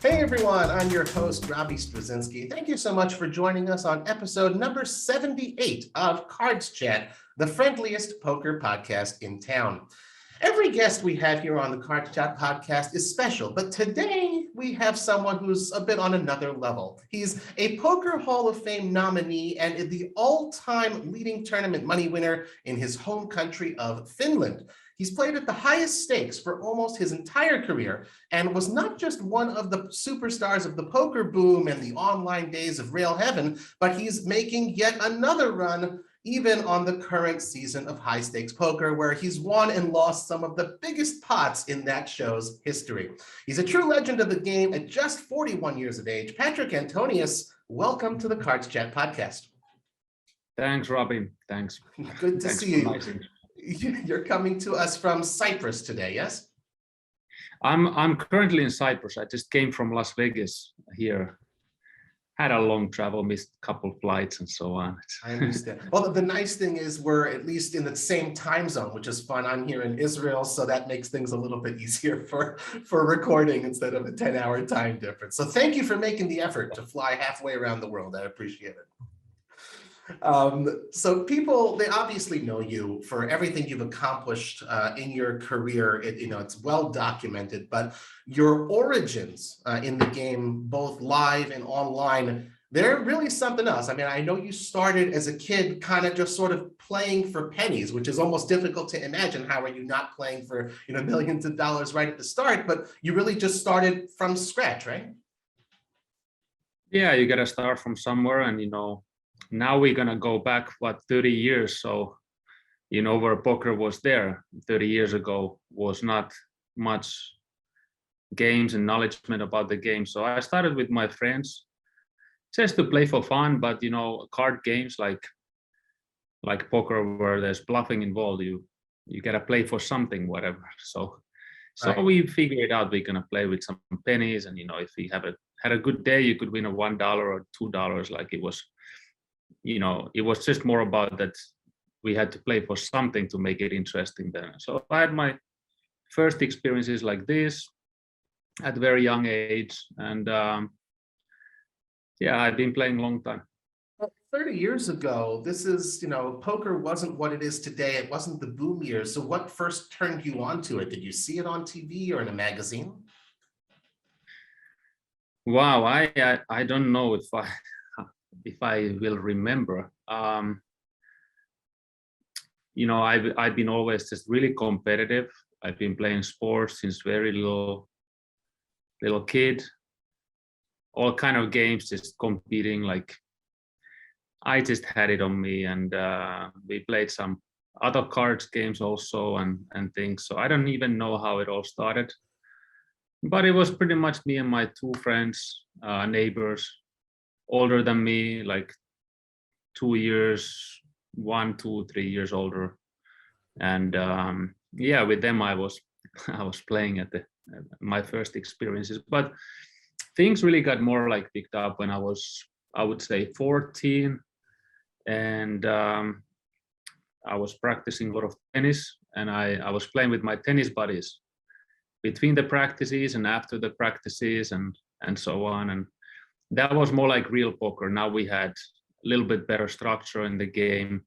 Hey everyone, I'm your host, Robbie Strazynski. Thank you so much for joining us on episode number 78 of CardsChat, the friendliest poker podcast in town. Every guest we have here on the CardsChat podcast is special, but today we have someone who's a bit on another level. He's a Poker Hall of Fame nominee and the all-time leading tournament money winner in his home country of Finland. He's played at the highest stakes for almost his entire career and was not just one of the superstars of the poker boom and the online days of Rail Heaven, but he's making yet another run even on the current season of high stakes poker, where he's won and lost some of the biggest pots in that show's history. He's a true legend of the game at just 41 years of age. Patrik Antonius, welcome to the CardsChat podcast. Thanks, Robbie. Thanks. Good to see you. You're coming to us from Cyprus today, yes? I'm currently in Cyprus. I just came from Las Vegas here. Had a long travel, missed a couple flights and so on. I understand. Well, the nice thing is we're at least in the same time zone, which is fun. I'm here in Israel, so that makes things a little bit easier for recording instead of a 10-hour time difference. So thank you for making the effort to fly halfway around the world. I appreciate it. So people, they obviously know you for everything you've accomplished in your career. It's well documented, but your origins in the game, both live and online, they're really something else. I mean, I know you started as a kid kind of just sort of playing for pennies, which is almost difficult to imagine. How are you not playing for, millions of dollars right at the start, but you really just started from scratch, right? Yeah, you got to start from somewhere, and now we're going to go back, 30 years. So, where poker was there 30 years ago was not much games and acknowledgement about the game. So I started with my friends just to play for fun, but, card games like poker where there's bluffing involved, you got to play for something, whatever. So right. We figured out we're going to play with some pennies, and, if we had a good day, you could win a $1 or $2. Like it was just more about that we had to play for something to make it interesting then. So I had my first experiences like this at a very young age. And I've been playing a long time. Well, 30 years ago, this is, poker wasn't what it is today. It wasn't the boom years. So what first turned you onto it? Did you see it on TV or in a magazine? Wow, I don't know if I will remember. I've been always just really competitive. I've been playing sports since very little kid. All kind of games, just competing. Like I just had it on me, and we played some other cards games also and things. So I don't even know how it all started, but it was pretty much me and my two friends, neighbors, older than me, like 2 years, 1, 2, 3 years older, and with them I was playing at my first experiences. But things really got more like picked up when I was, I would say, 14, and I was practicing a lot of tennis, and I was playing with my tennis buddies between the practices and after the practices and so on. And that was more like real poker. Now we had a little bit better structure in the game,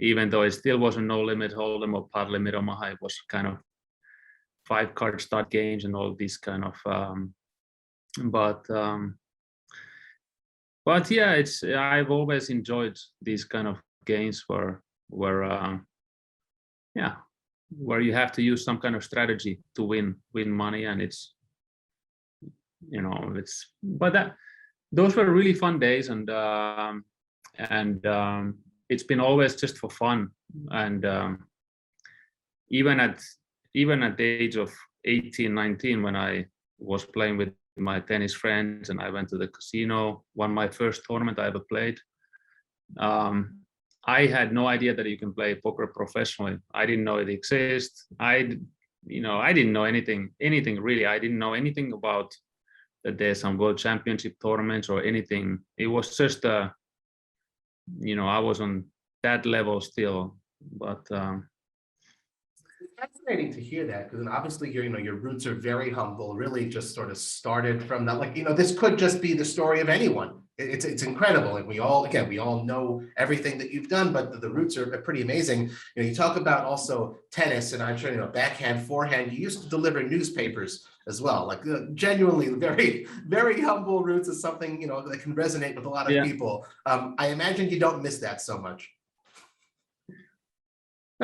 even though it still wasn't no limit hold'em or pot limit Omaha. It was kind of 5-card start games and all these kind of. But yeah, I've always enjoyed these kind of games where you have to use some kind of strategy to win money, and those were really fun days, and it's been always just for fun. And even at the age of 18, 19, when I was playing with my tennis friends and I went to the casino, won my first tournament I ever played. I had no idea that you can play poker professionally. I didn't know it exists. I didn't know anything really. I didn't know anything about that there's some world championship tournaments or anything. It was just I was on that level still, but Fascinating to hear that, because obviously your roots are very humble, really just sort of started from that, like, this could just be the story of anyone. It's incredible. And we all know everything that you've done, but the roots are pretty amazing. You talk about also tennis, and I'm sure, backhand, forehand, you used to deliver newspapers as well, like genuinely very, very humble roots is something, that can resonate with a lot of Yeah. people. I imagine you don't miss that so much.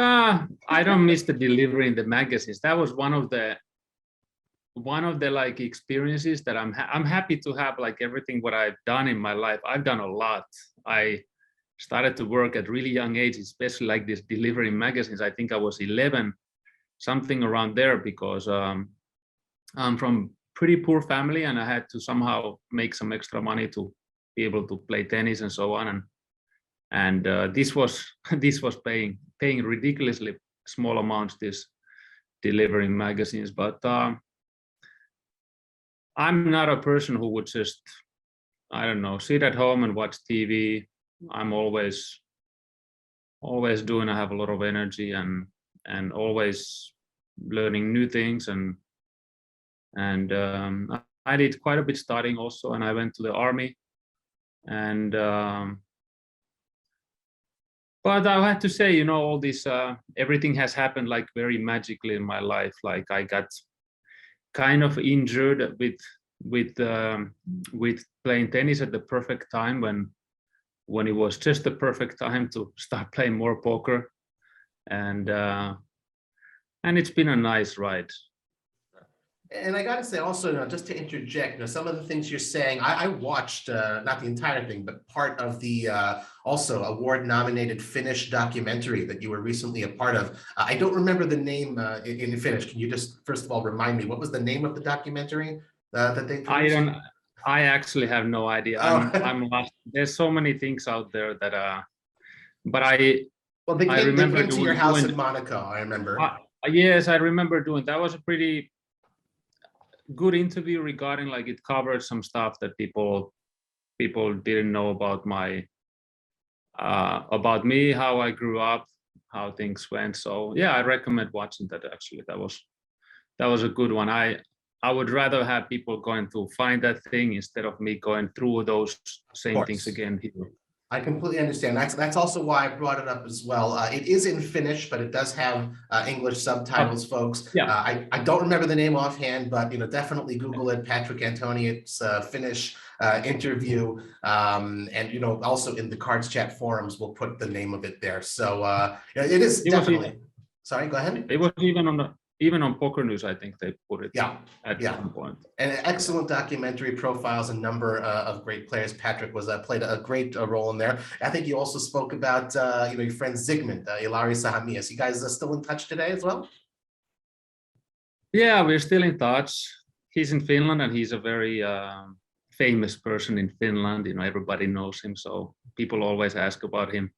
I don't miss the delivering the magazines. That was one of the like experiences that I'm happy to have, like everything what I've done in my life. I've done a lot. I started to work at really young age, especially like this delivering magazines. I think I was 11, something around there, because I'm from pretty poor family, and I had to somehow make some extra money to be able to play tennis and so on. And this was paying ridiculously small amounts, this delivering magazines. But I'm not a person who would just, I don't know, sit at home and watch TV. I'm always doing. I have a lot of energy and always learning new things. And I did quite a bit studying also, and I went to the army. And but I had to say, all this, everything has happened like very magically in my life. Like I got kind of injured with playing tennis at the perfect time, when it was just the perfect time to start playing more poker, and it's been a nice ride. And I got to say also, just to interject, some of the things you're saying, I watched, not the entire thing, but part of the also award-nominated Finnish documentary that you were recently a part of. I don't remember the name in Finnish. Can you just, first of all, remind me, what was the name of the documentary that they produced? I actually have no idea. I'm lost. There's so many things out there that, but well, they came to your house in Monaco, I remember. Yes, I remember doing that. Was a pretty good interview regarding, like, it covered some stuff that people didn't know about about me, how I grew up, how things went. So yeah, I recommend watching that. Actually, that was a good one. I would rather have people going to find that thing instead of me going through those same things again here. I completely understand. That's also why I brought it up as well. It is in Finnish, but it does have English subtitles, folks. Yeah. I don't remember the name offhand, but definitely Google it. Patrik Antonius Finnish interview, and also in the CardsChat forums, we'll put the name of it there. So it is definitely. Sorry, go ahead. It was even on Poker News, I think they put it at some point. And an excellent documentary, profiles a number of great players. Patrik played a great role in there. I think you also spoke about your friend Zygmunt, Ilari Sahamias. You guys are still in touch today as well? Yeah, we're still in touch. He's in Finland, and he's a very famous person in Finland. Everybody knows him, so people always ask about him.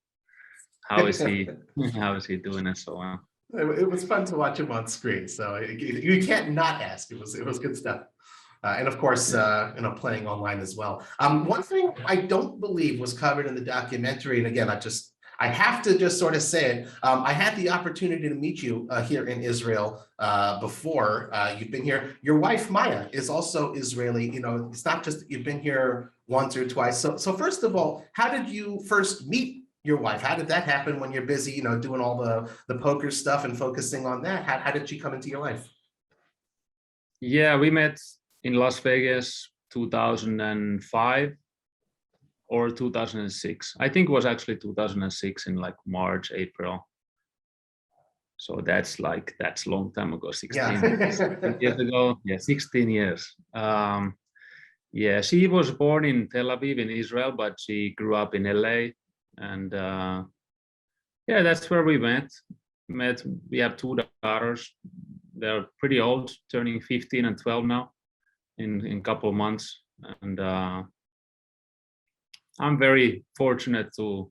How is he? How is he doing, and so on. It was fun to watch him on screen, so you can't not ask. It was good stuff, and of course, playing online as well. One thing I don't believe was covered in the documentary, and again, I have to just sort of say it. I had the opportunity to meet you here in Israel before you've been here. Your wife Maya is also Israeli. It's not just that you've been here once or twice. So first of all, how did you first meet your wife? How did that happen when you're busy, doing all the poker stuff and focusing on that? How did she come into your life? Yeah, we met in Las Vegas 2005 or 2006. I think it was actually 2006 in like March, April. So that's a long time ago, 16 years ago. Yeah, 16 years. Yeah, she was born in Tel Aviv in Israel, but she grew up in LA. And yeah, that's where we met. We have two daughters. They're pretty old, turning 15 and 12 now in a couple of months. And I'm very fortunate to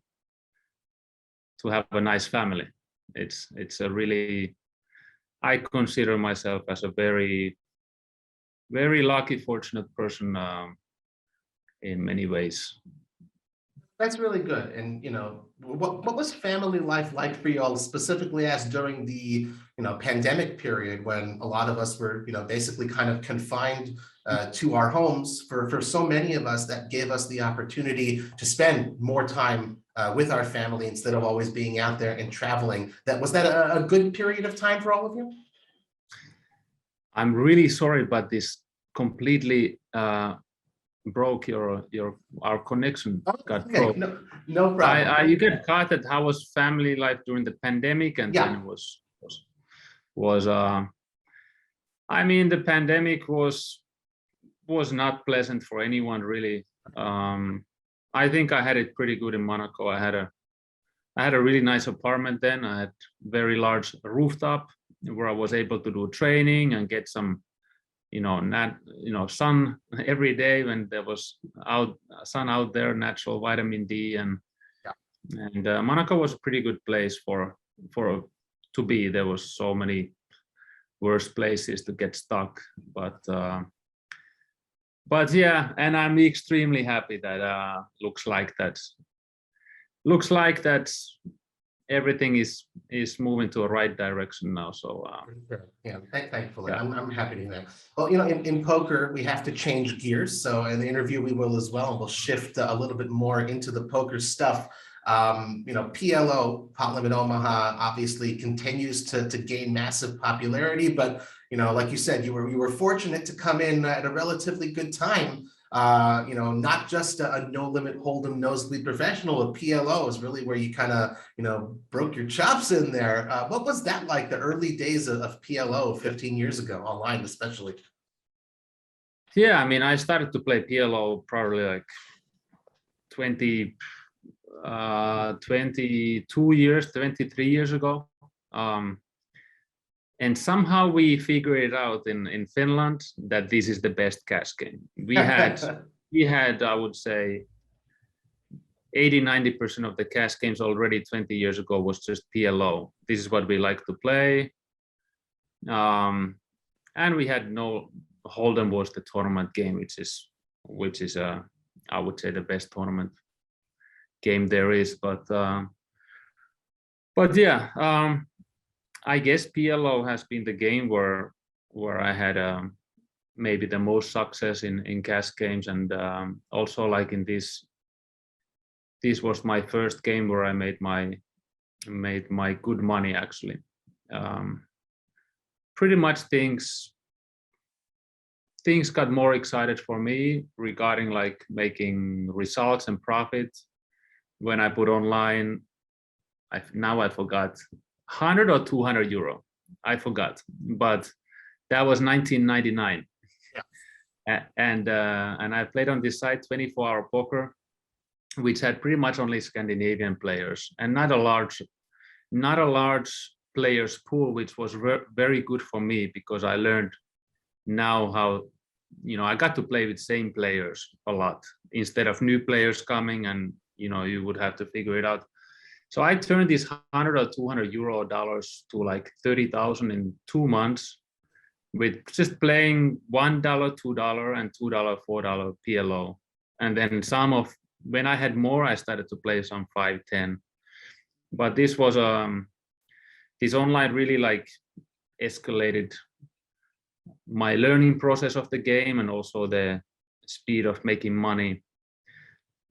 have a nice family. It's a really, I consider myself as a very, very lucky, fortunate person in many ways. That's really good. And what was family life like for you all, specifically as during the pandemic period when a lot of us were basically kind of confined to our homes? For so many of us, that gave us the opportunity to spend more time with our family instead of always being out there and traveling. Was that a good period of time for all of you? I'm really sorry, but this completely broke our connection. Got Okay, broke. no problem. You get caught at how was family life during the pandemic, and then Yeah. it was I mean, the pandemic was not pleasant for anyone really. I think I had it pretty good in Monaco. I had a really nice apartment then. I had very large rooftop where I was able to do training and get some sun every day when there was sun out there, natural vitamin D, and Monaco was a pretty good place to be. There was so many worse places to get stuck, but yeah, and I'm extremely happy that looks like that everything is moving to a right direction now. So yeah, thankfully, yeah. I'm happy to hear that. Well, in poker, we have to change gears. So in the interview, we will as well, and we'll shift a little bit more into the poker stuff. PLO, Pot Limit Omaha, obviously continues to gain massive popularity, but like you said, you were fortunate to come in at a relatively good time. Not just a no limit hold'em nosebleed professional. A PLO is really where you kind of broke your chops in there. What was that like, the early days of PLO 15 years ago, online especially? Yeah, I mean, I started to play PLO probably like 22 years, 23 years ago. And somehow we figured it out in Finland that this is the best cash game. We had, I would say, 80-90% of the cash games already 20 years ago was just PLO. This is what we like to play. And we had no Hold'em was the tournament game, which is I would say the best tournament game there is. But yeah, I guess PLO has been the game where I had maybe the most success in cash games, and also like in this was my first game where I made my good money actually. Pretty much things got more excited for me regarding like making results and profit when I put online. I forgot, 100 or 200 euro. I forgot, but that was 1999. Yeah. And I played on this site 24-hour poker, which had pretty much only Scandinavian players and not a large players pool, which was very good for me because I learned now how I got to play with same players a lot instead of new players coming and you would have to figure it out. So I turned these 100 or 200 euro dollars to like 30,000 in 2 months with just playing $1, $2, and $2, $4 PLO. And then when I had more, I started to play some 5, 10. But this was this online really like escalated my learning process of the game and also the speed of making money.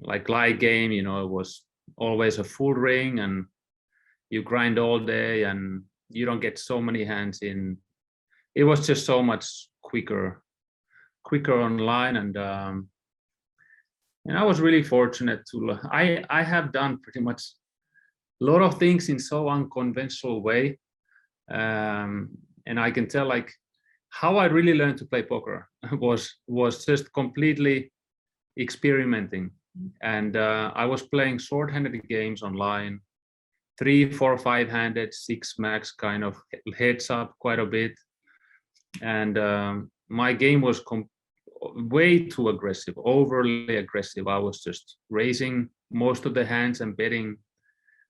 Like live game, it was always a full ring and you grind all day and you don't get so many hands in. It was just so much quicker online, and I was really fortunate to. I have done pretty much a lot of things in so unconventional way, and I can tell like how I really learned to play poker was just completely experimenting. And I was playing short-handed games online, 3, 4, 5-handed, 6 max, kind of heads up quite a bit. And my game was way too aggressive, overly aggressive. I was just raising most of the hands and betting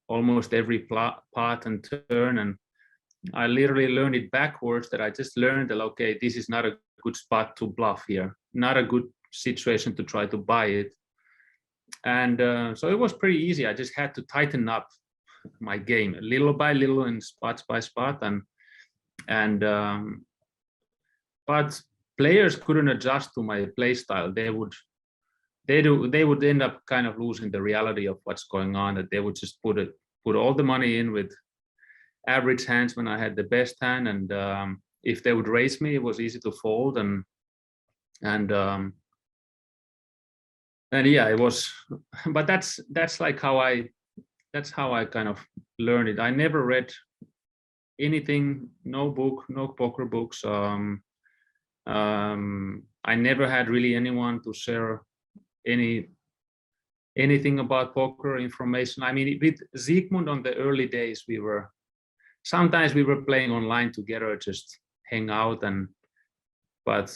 almost every pot and turn. And I literally learned it backwards, that I just learned that, okay, this is not a good spot to bluff here, not a good situation to try to buy it. So it was pretty easy. I just had to tighten up my game little by little and spot by spot, and but players couldn't adjust to my play style. They would end up kind of losing the reality of what's going on, that they would just put all the money in with average hands when I had the best hand, and if they would raise me, it was easy to fold, and yeah, it was. But that's like how I kind of learned it. I never read anything, no book, no poker books. I never had really anyone to share anything about poker information. I mean, with Zygmunt on the early days, sometimes we were playing online together, just hang out, but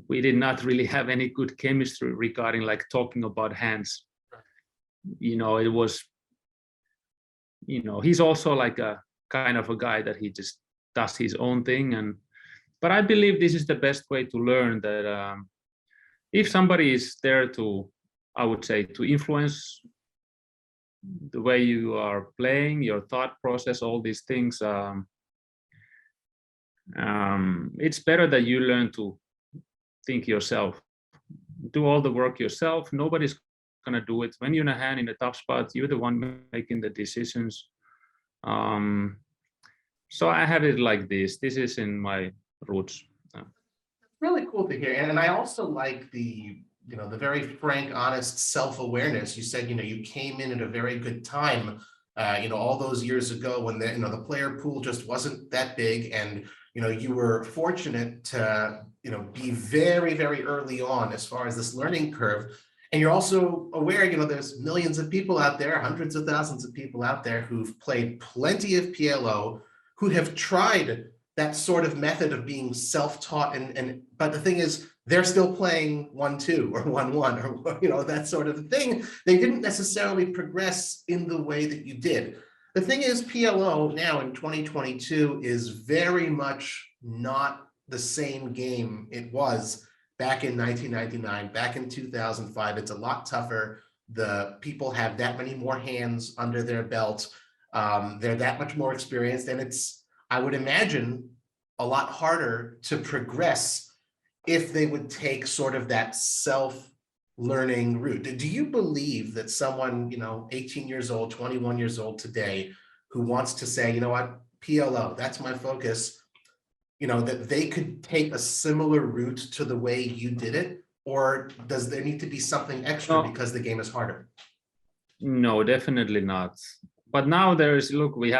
we did not really have any good chemistry regarding like talking about hands. It was, he's also like a kind of a guy that he just does his own thing, but I believe this is the best way to learn, that if somebody is there to, I would say, to influence the way you are playing, your thought process, all these things, it's better that you learn to think yourself, do all the work yourself. Nobody's gonna do it. When you're in a hand in a tough spot, you're the one making the decisions. So I have it like this. This is in my roots. Really cool to hear. And I also like the very frank, honest self-awareness. You said, you came in at a very good time, all those years ago when the player pool just wasn't that big, and, you were fortunate to, be very, very early on as far as this learning curve. And you're also aware, there's millions of people out there, hundreds of thousands of people out there who've played plenty of PLO, who have tried that sort of method of being self-taught, but the thing is, they're still playing 1-2 or 1-1 or that sort of thing. They didn't necessarily progress in the way that you did. The thing is, PLO now in 2022 is very much not the same game it was back in 1999, back in 2005. It's a lot tougher. The people have that many more hands under their belt. They're that much more experienced, and it's, I would imagine, a lot harder to progress if they would take sort of that self-learning route. Do you believe that someone, 18 years old, 21 years old today, who wants to say, what, PLO, that's my focus, that they could take a similar route to the way you did it? Or does there need to be something extra because the game is harder? No, definitely not. But now we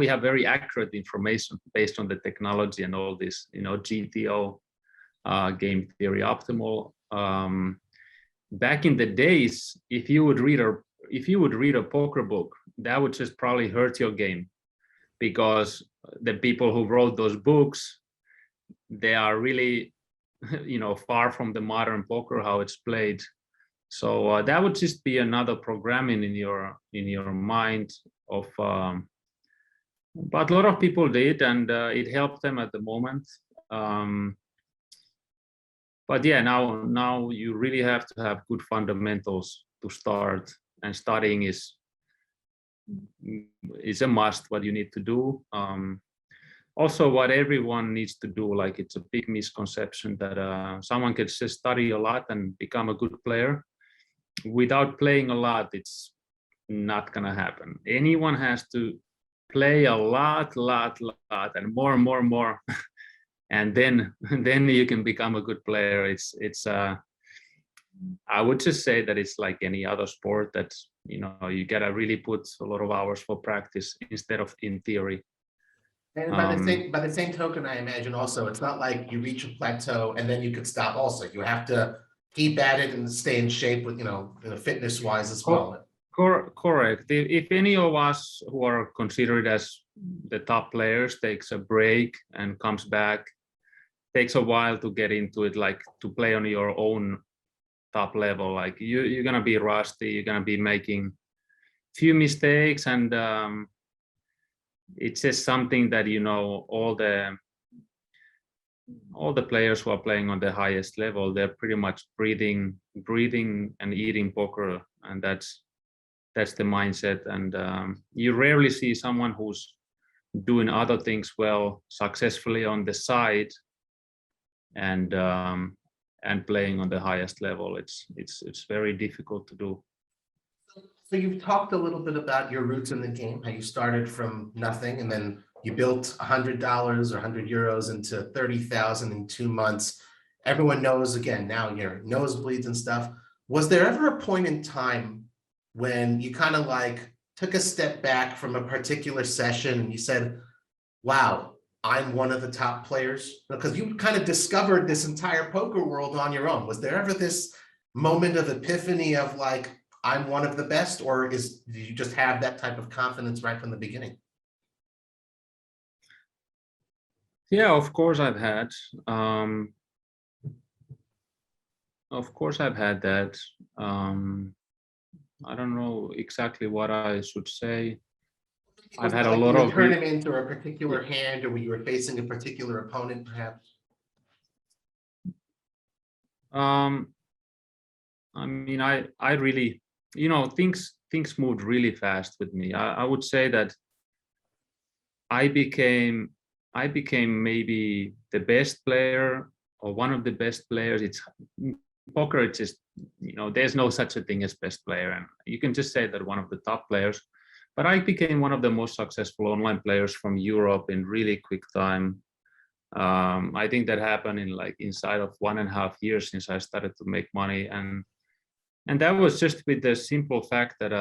have very accurate information based on the technology and all this, GTO, game theory optimal. Back in the days, if you would read a poker book, that would just probably hurt your game, because the people who wrote those books, they are really, far from the modern poker, how it's played. So that would just be another programming in your mind of. But a lot of people did, and it helped them at the moment. But yeah, now you really have to have good fundamentals to start, and studying is a must. What you need to do. Also, what everyone needs to do, like, it's a big misconception that someone can just study a lot and become a good player. Without playing a lot, it's not gonna happen. Anyone has to play a lot, and more, and then you can become a good player. It's I would just say that it's like any other sport, that you gotta really put a lot of hours for practice instead of in theory. And by the same token, I imagine also, it's not like you reach a plateau and then you could stop. Also, you have to keep at it and stay in shape with, fitness wise as well. Correct. If any of us who are considered as the top players takes a break and comes back, takes a while to get into it, like to play on your own top level, like you're gonna be rusty, you're gonna be making few mistakes, and it's just something that all all the players who are playing on the highest level, they're pretty much breathing and eating poker, and that's the mindset. And you rarely see someone who's doing other things well successfully on the side and playing on the highest level. It's very difficult to do. So you've talked a little bit about your roots in the game, how you started from nothing and then you built $100 or €100 into 30,000 in 2 months. Everyone knows, again, now your nosebleeds and stuff. Was there ever a point in time when you kind of like took a step back from a particular session and you said, wow, I'm one of the top players? Because you kind of discovered this entire poker world on your own. Was there ever this moment of epiphany of like, I'm one of the best, or do you just have that type of confidence right from the beginning? Yeah, of course I've had. That. I don't know exactly what I should say. I've had a lot of tournament or a particular hand, or when you were facing a particular opponent, perhaps. I mean, I really, things moved really fast with me. I would say that I became maybe the best player or one of the best players. It's poker. It's just, there's no such a thing as best player, and you can just say that one of the top players. But I became one of the most successful online players from Europe in really quick time. I think that happened in inside of 1.5 years since I started to make money, and that was just with the simple fact that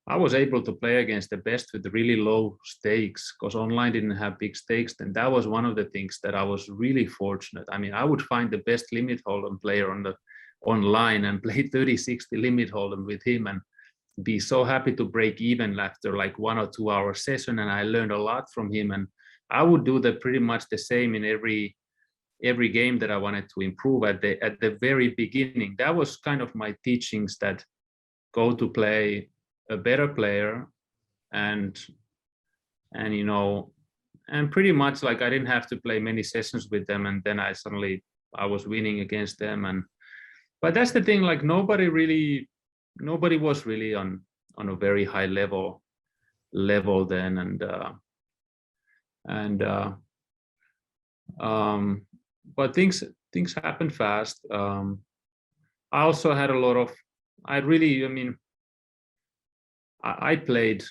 I was able to play against the best with really low stakes, because online didn't have big stakes. And that was one of the things that I was really fortunate. I mean, I would find the best limit hold'em player online and play 30-60 limit hold'em with him and be so happy to break even after like 1 or 2 hour session. And I learned a lot from him. And I would do pretty much the same in every game that I wanted to improve at the very beginning. That was kind of my teachings, that go to play a better player, and pretty much like I didn't have to play many sessions with them, and then I was winning against them. But that's the thing, like nobody was really on a very high level then, but things happened fast. I also had a lot of, I played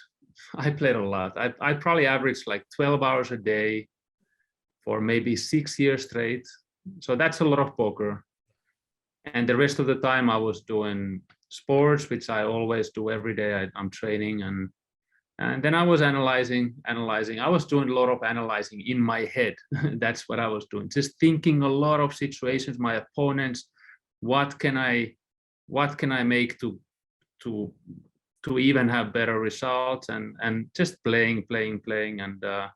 a lot. I probably averaged like 12 hours a day for maybe 6 years straight. So that's a lot of poker. And the rest of the time I was doing sports, which I always do every day. I'm training, and then I was analyzing. I was doing a lot of analyzing in my head. That's what I was doing. Just thinking a lot of situations, my opponents, what can I make to even have better results, and just playing. And that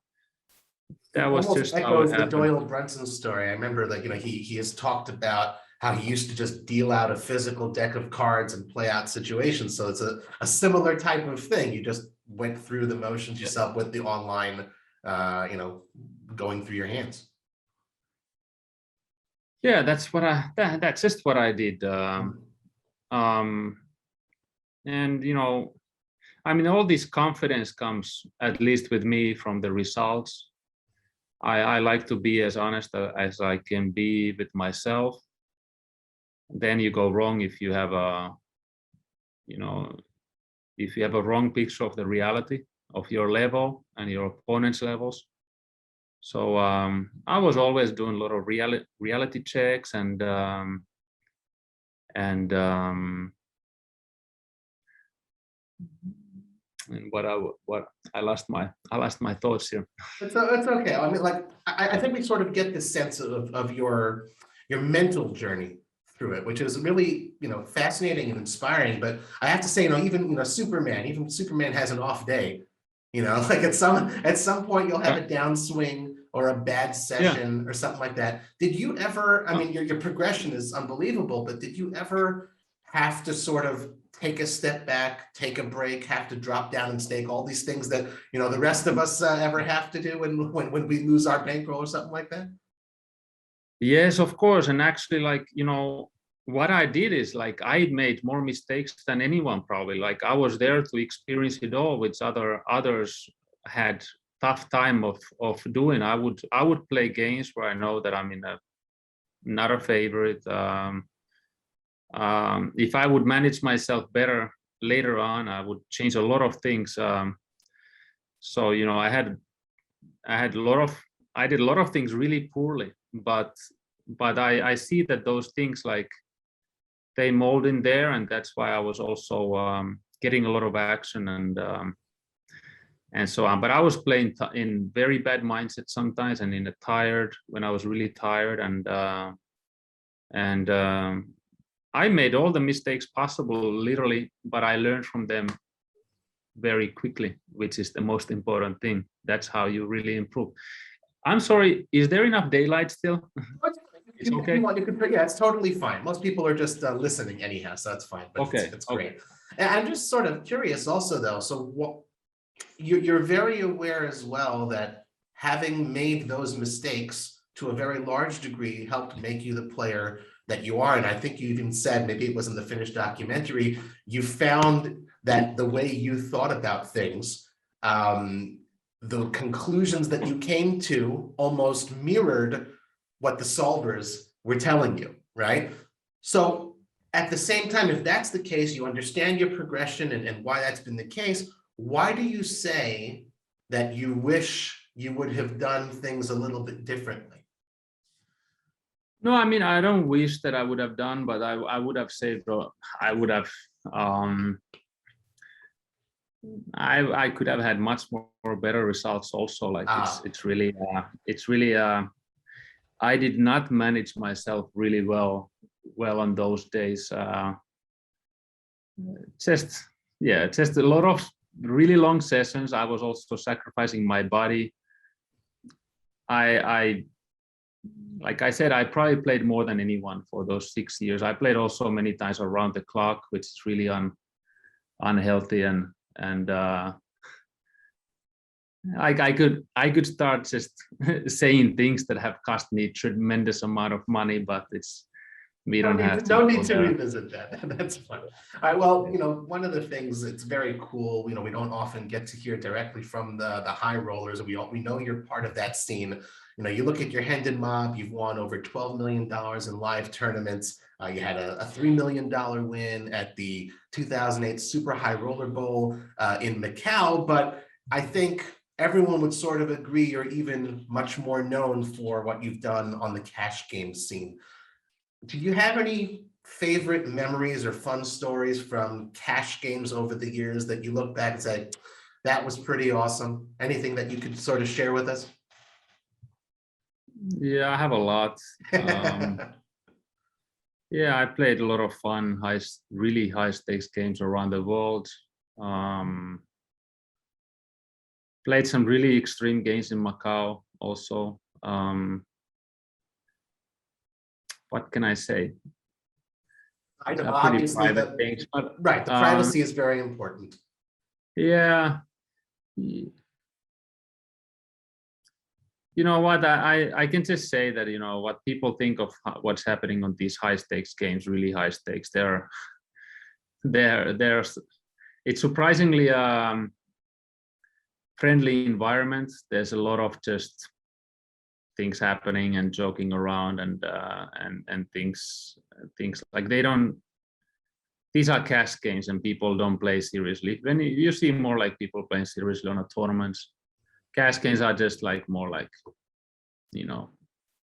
was just how it happened. The Doyle Brunson story. I remember that, he has talked about how he used to just deal out a physical deck of cards and play out situations. So it's a similar type of thing. You just went through the motions yourself with the online, going through your hands. Yeah, that's just what I did. And all this confidence comes, at least with me, from the results. I like to be as honest as I can be with myself. Then you go wrong if you have a wrong picture of the reality of your level and your opponent's levels. So I was always doing a lot of reality checks, and what I lost my thoughts here. It's okay. I mean, I think we sort of get the sense of your mental journey through it, which is really, fascinating and inspiring. But I have to say, even Superman has an off day. Like at some point you'll have a downswing or a bad session or something like that. Did you ever? I mean, your progression is unbelievable, but did you ever have to sort of take a step back, take a break, have to drop down and stake, all these things that the rest of us ever have to do when we lose our bankroll or something like that? Yes, of course. And actually, like, what I did is like I made more mistakes than anyone probably. Like I was there to experience it all, which others had tough time of doing. I would play games where I know that I'm in a not a favorite. If I would manage myself better later on, I would change a lot of things. So I had a lot of I did a lot of things really poorly, but I see that those things like they mold in there, and that's why I was also getting a lot of action and so on. But I was playing in very bad mindset sometimes, and in a tired when I was really tired, and I made all the mistakes possible, literally, but I learned from them very quickly, which is the most important thing. That's how you really improve. I'm sorry, is there enough daylight still? It's okay. Yeah, it's totally fine. Most people are just listening anyhow, so that's fine. But Okay, it's great. And I'm just sort of curious also, though. So what you're very aware as well that having made those mistakes to a very large degree helped make you the player that you are. And I think you even said, maybe it was in the finished documentary, you found that the way you thought about things, the conclusions that you came to almost mirrored what the solvers were telling you, right? So at the same time, if that's the case, you understand your progression and why that's been the case, why do you say that you wish you would have done things a little bit differently? No, I mean, I don't wish that I would have done, but I would have said, I would have, I could have had much more better results also. Like it's really, I did not manage myself really well on those days. Just a lot of really long sessions. I was also sacrificing my body. I like I said, I probably played more than anyone for those 6 years. I played also many times around the clock, which is really unhealthy, and I could start just saying things that have cost me tremendous amount of money, but we don't have to. No need to revisit that. That's fine. All right. Well, one of the things that's very cool, we don't often get to hear directly from the high rollers. We know you're part of that scene. You look at your Hendon Mob, you've won over $12 million in live tournaments. You had a $3 million win at the 2008 Super High Roller Bowl in Macau. But I think everyone would sort of agree you're even much more known for what you've done on the cash game scene. Do you have any favorite memories or fun stories from cash games over the years that you look back and say, that was pretty awesome? Anything that you could sort of share with us? Yeah, I have a lot. Yeah, I played a lot of fun, really high stakes games around the world. Played some really extreme games in Macau also. What can I say? I know, obviously, things, but, right, the privacy is very important. Yeah. You know what, I can just say that, what people think of what's happening on these high stakes games, really high stakes, it's surprisingly friendly environment. There's a lot of just things happening and joking around and things like these are cash games and people don't play seriously. When you see more like people playing seriously on a tournaments, cash games are just like more like,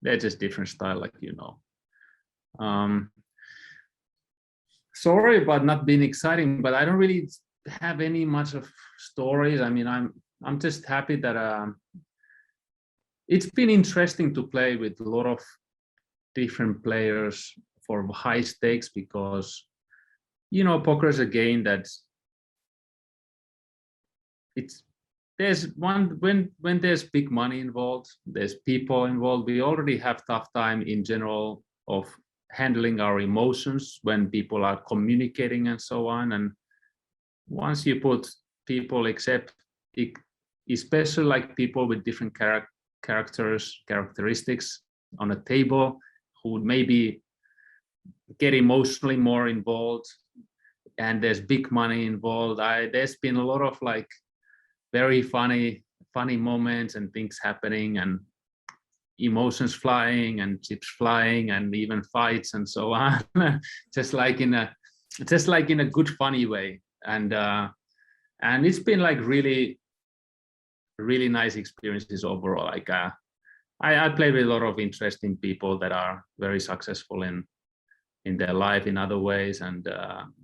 they're just different style, like, sorry about not being exciting, but I don't really have any much of stories. I mean, I'm just happy that it's been interesting to play with a lot of different players for high stakes, because poker is a game that's there's one when there's big money involved, there's people involved. We already have tough time in general of handling our emotions when people are communicating and so on. And once you put people, especially like people with different characteristics, on a table who maybe get emotionally more involved, and there's big money involved. There's been a lot of like very funny moments and things happening, and emotions flying and chips flying and even fights and so on. just like in a good funny way. And it's been like really nice experiences overall. Like I play with a lot of interesting people that are very successful in their life in other ways, and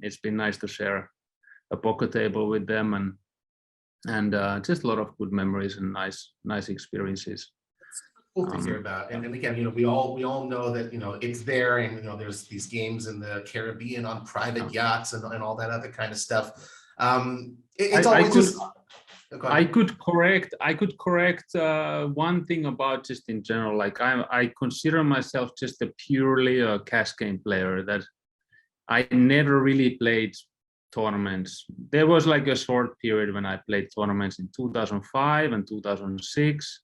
it's been nice to share a poker table with them, and just a lot of good memories and nice experiences. Cool to hear about. And again, we all know that it's there, and there's these games in the Caribbean on private yachts and all that other kind of stuff. It's always just. I could correct one thing about just in general. Like I consider myself just purely a cash game player. That I never really played tournaments. There was like a short period when I played tournaments in 2005 and 2006.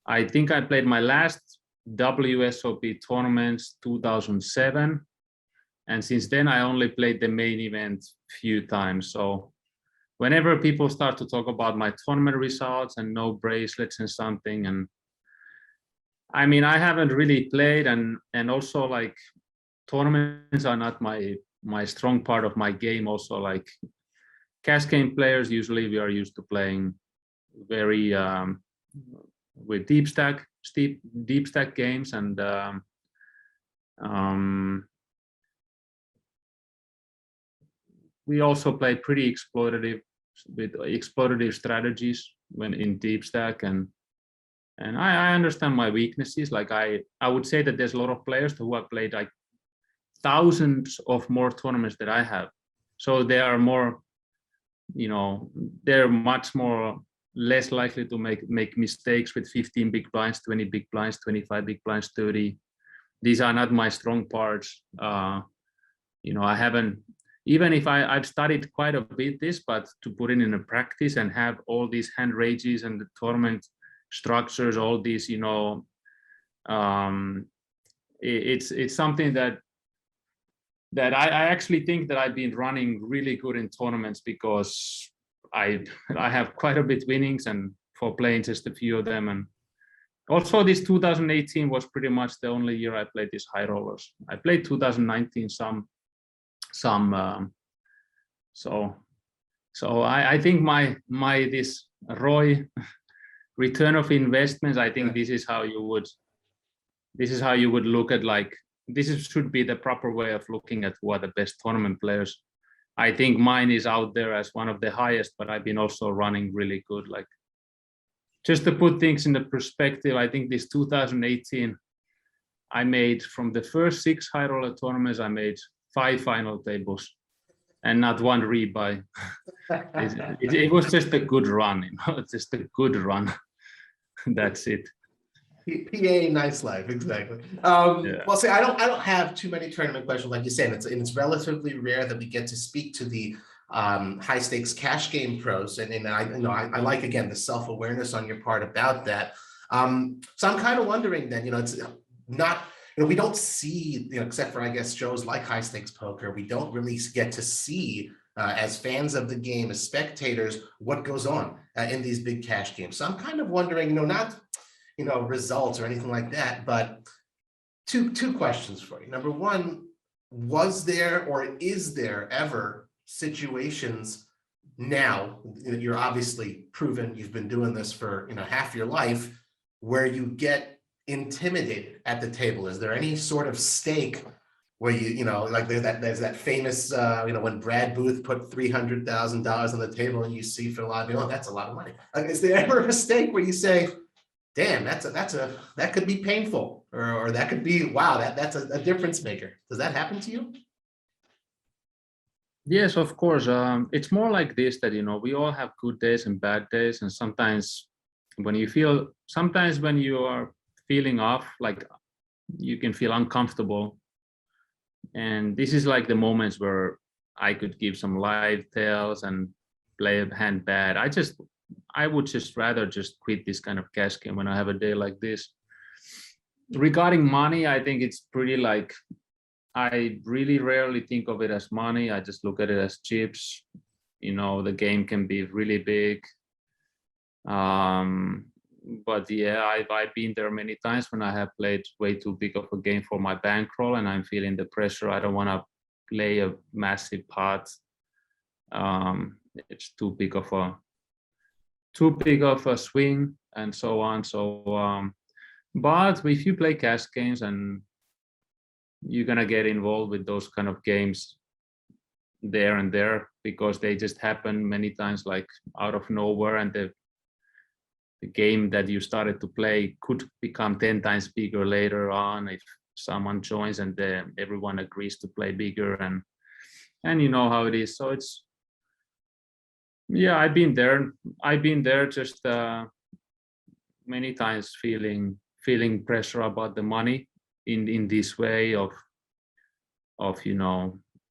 I think I played my last WSOP tournaments 2007, and since then I only played the main event few times. So whenever people start to talk about my tournament results and no bracelets and something, and I mean, I haven't really played, and also like tournaments are not my strong part of my game. Also, like cash game players, usually we are used to playing very with deep stack games, and we also play pretty exploitative strategies when in deep stack, and I understand my weaknesses. Like I would say that there's a lot of players who have played like thousands of more tournaments than I have, so they are more, they're much more less likely to make mistakes with 15 big blinds, 20 big blinds, 25 big blinds, 30. These are not my strong parts. I haven't, even if I've studied quite a bit this, but to put it in a practice and have all these hand rages and the tournament structures, all these, it's something that I actually think that I've been running really good in tournaments, because I have quite a bit winnings, and for playing just a few of them. And also this 2018 was pretty much the only year I played these high rollers. I played 2019 some so I think my this ROI, return of investments, I think this is how you would look at, like, should be the proper way of looking at who are the best tournament players. I think mine is out there as one of the highest, but I've been also running really good. Like, just to put things into perspective, I think this 2018, I made, from the first 6 high roller tournaments, I made 5 final tables and not one rebuy. It was just a good run, just a good run. That's it. PA, nice life, exactly. Well, see, I don't have too many tournament questions, like you said. It's relatively rare that we get to speak to the high stakes cash game pros, and I like, again, the self-awareness on your part about that. So I'm kind of wondering then, it's not, we don't see, except for, I guess, shows like High Stakes Poker, we don't really get to see as fans of the game, as spectators, what goes on in these big cash games. So I'm kind of wondering, not results or anything like that, but two questions for you. Number one, was there or is there ever situations now, you're obviously proven, you've been doing this for half your life, where you get intimidated at the table? Is there any sort of stake where like there's that famous when Brad Booth put $300,000 on the table, and you see for a lot of that's a lot of money. Like, is there ever a stake where you say, damn, that could be painful, or that could be, wow, that's a difference maker? Does that happen to you? Yes, of course. It's more like this, that we all have good days and bad days, and sometimes when you are feeling off, like, you can feel uncomfortable, and this is like the moments where I could give some live tails and play a hand bad. I would just rather just quit this kind of cash game when I have a day like this. Regarding money, I think it's pretty like, I really rarely think of it as money. I just look at it as chips. The game can be really big. But yeah, I've been there many times when I have played way too big of a game for my bankroll, and I'm feeling the pressure. I don't want to play a massive pot. It's too big of a swing, and so on. So, but if you play cash games and you're gonna get involved with those kind of games there and there, because they just happen many times, like out of nowhere, and the game that you started to play could become 10 times bigger later on if someone joins and everyone agrees to play bigger, and you know how it is. So it's, yeah, I've been there just many times feeling pressure about the money in this way of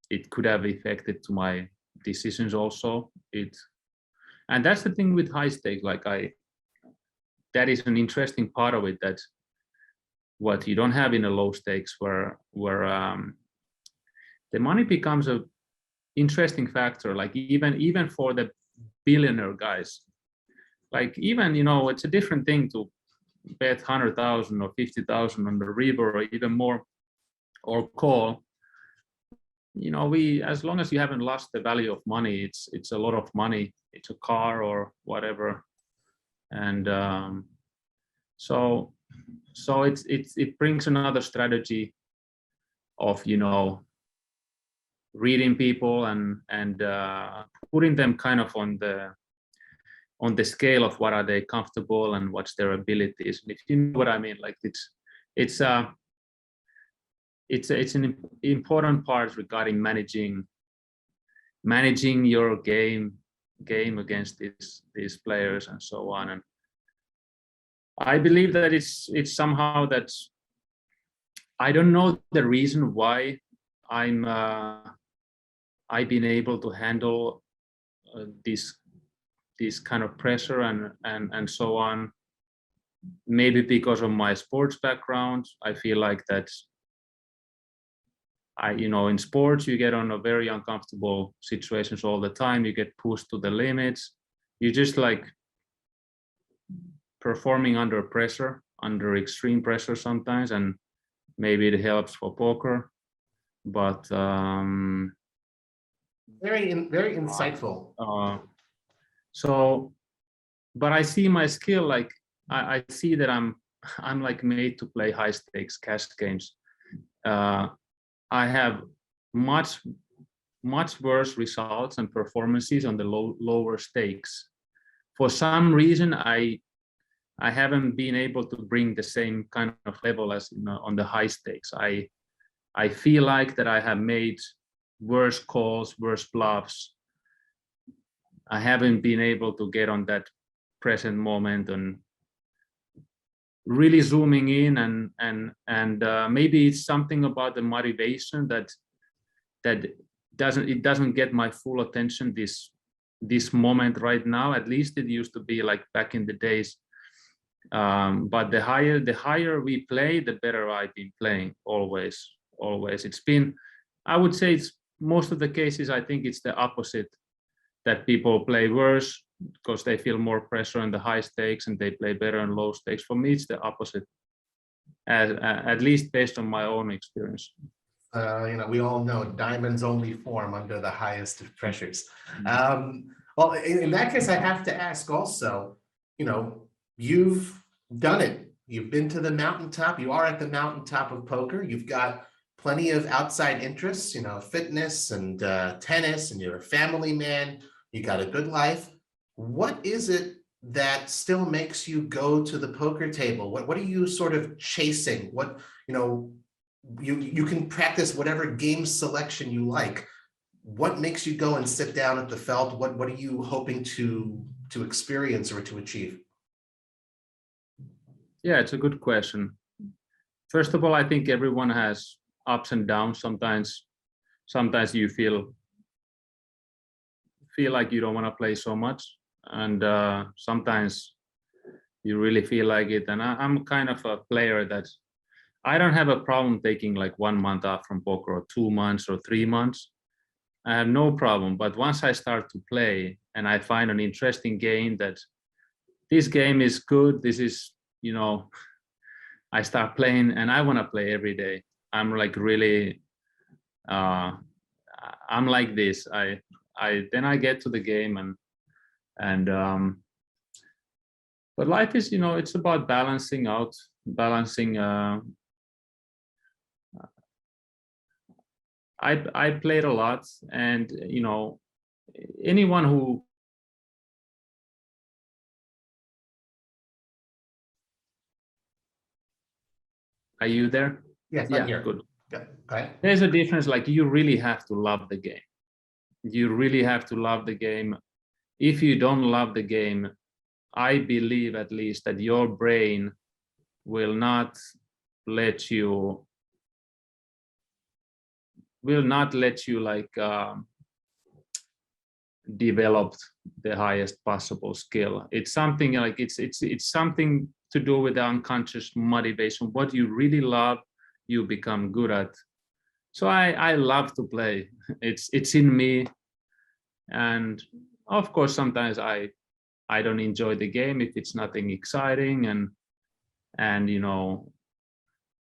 it could have affected to my decisions also. And that's the thing with high stakes, like that is an interesting part of it, that what you don't have in a low stakes, where the money becomes a interesting factor, like even for the billionaire guys. Like, even it's a different thing to bet 100,000 or 50,000 on the river, or even more, or call. As long as you haven't lost the value of money, it's a lot of money. It's a car or whatever. And so it brings another strategy of reading people and putting them kind of on the scale of what are they comfortable and what's their abilities. And if you know what I mean, like it's an important part regarding managing your game against these players and so on. And I believe that it's somehow that, I don't know the reason why I've been able to handle this kind of pressure and so on. Maybe because of my sports background, I feel like that in sports you get on a very uncomfortable situations all the time. You get pushed to the limits. You just like performing under pressure, under extreme pressure sometimes, and maybe it helps for poker. But very insightful. But I see my skill, like I see that I'm like made to play high stakes cash games. I have much worse results and performances on the lower stakes. For some reason, I haven't been able to bring the same kind of level as on the high stakes. I feel like that I have made worse calls, worse bluffs. I haven't been able to get on that present moment and really zooming in, and maybe it's something about the motivation that doesn't get my full attention this moment right now. At least it used to be like back in the days. But the higher we play, the better I've been playing always. It's been, I would say, it's most of the cases, I think it's the opposite, that people play worse because they feel more pressure on the high stakes and they play better on low stakes. For me, it's the opposite, at least based on my own experience. We all know diamonds only form under the highest of pressures. Well, in that case, I have to ask also, you've done it. You've been to the mountaintop. You are at the mountaintop of poker. You've got plenty of outside interests, fitness and tennis, and you're a family man. You got a good life. What is it that still makes you go to the poker table? What are you sort of chasing? What, you can practice whatever game selection you like. What makes you go and sit down at the felt? What are you hoping to experience or to achieve? Yeah, it's a good question. First of all, I think everyone has ups and downs. Sometimes you feel like you don't want to play so much, and sometimes you really feel like it. And I'm kind of a player that I don't have a problem taking like 1 month off from poker, or 2 months, or 3 months. I have no problem. But once I start to play and I find an interesting game, that this game is good, this is, I start playing and I want to play every day. I'm like really, I'm like this. Then I get to the game and but life is, it's about balancing. I played a lot, and anyone who. Are you there? Yes, Yeah, I'm here. good. Yeah. Okay. There's a difference. Like, you really have to love the game. You really have to love the game. If you don't love the game, I believe at least that your brain will not let you like develop the highest possible skill. It's something like it's something to do with the unconscious motivation. What you really love, you become good at. So I love to play. It's in me, and of course sometimes I don't enjoy the game if it's nothing exciting, and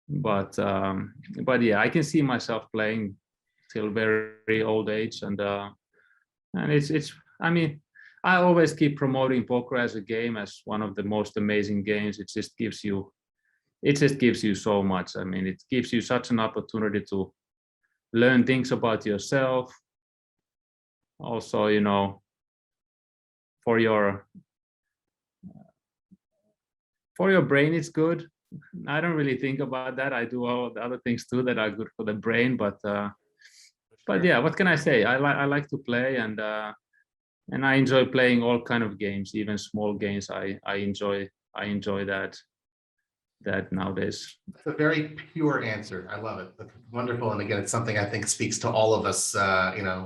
but yeah, I can see myself playing till very old age, and it's I mean, I always keep promoting poker as a game, as one of the most amazing games. It just gives you so much. I mean, it gives you such an opportunity to learn things about yourself. Also, for your brain, it's good. I don't really think about that. I do all the other things too that are good for the brain, but yeah, what can I say? I like to play, and I enjoy playing all kind of games, even small games. I enjoy that nowadays. That's a very pure answer. I love it. That's wonderful. And again, it's something I think speaks to all of us,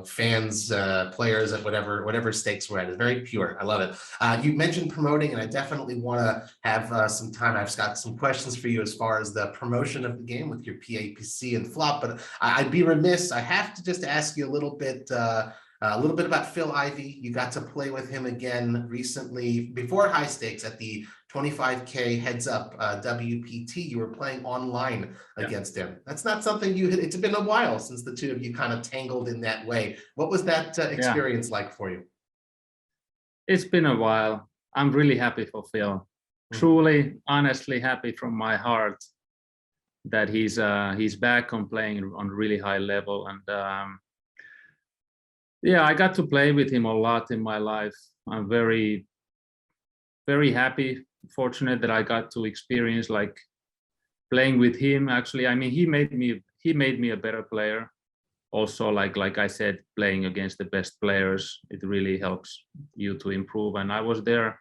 fans, players at whatever stakes we're at. It's very pure. I love it. You mentioned promoting, and I definitely want to have some time. I've got some questions for you as far as the promotion of the game with your PAPC and flop, but I'd be remiss. I have to just ask you a little bit about Phil Ivey. You got to play with him again recently before high stakes at the 25K heads up WPT. You were playing online against him. That's not something it's been a while since the two of you kind of tangled in that way. What was that experience like for you? It's been a while. I'm really happy for Phil. Truly, honestly happy from my heart that he's back on playing on really high level. And yeah, I got to play with him a lot in my life. I'm very, very happy, fortunate that I got to experience like playing with him. Actually, I mean, he made me a better player. Also, like I said, playing against the best players, it really helps you to improve. And I was there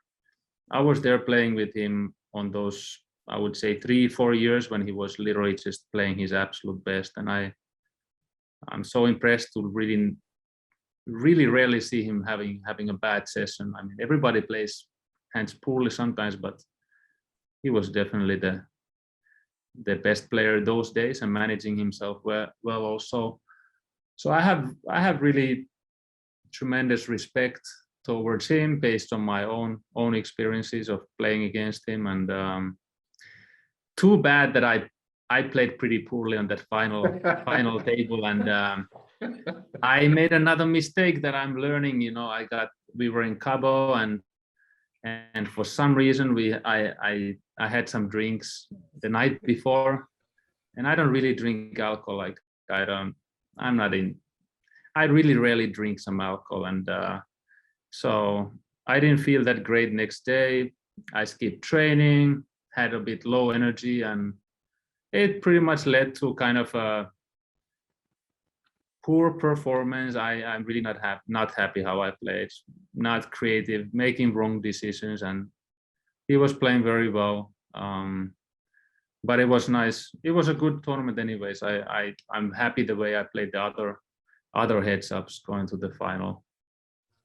playing with him on those, I would say, 3-4 years when he was literally just playing his absolute best. And I'm so impressed to really rarely see him having a bad session. I mean, everybody plays hands poorly sometimes, but he was definitely the best player those days, and managing himself well also. So I have really tremendous respect towards him based on my own experiences of playing against him. And too bad that I played pretty poorly on that final table, and I made another mistake that I'm learning. We were in Cabo, and for some reason I had some drinks the night before, and I don't really drink alcohol. Like I really rarely drink some alcohol, and so I didn't feel that great next day. I skipped training, had a bit low energy, and it pretty much led to kind of a poor performance. I'm really not happy how I played, not creative, making wrong decisions, and he was playing very well. But it was nice. It was a good tournament anyways. I'm happy the way I played the other heads ups going to the final.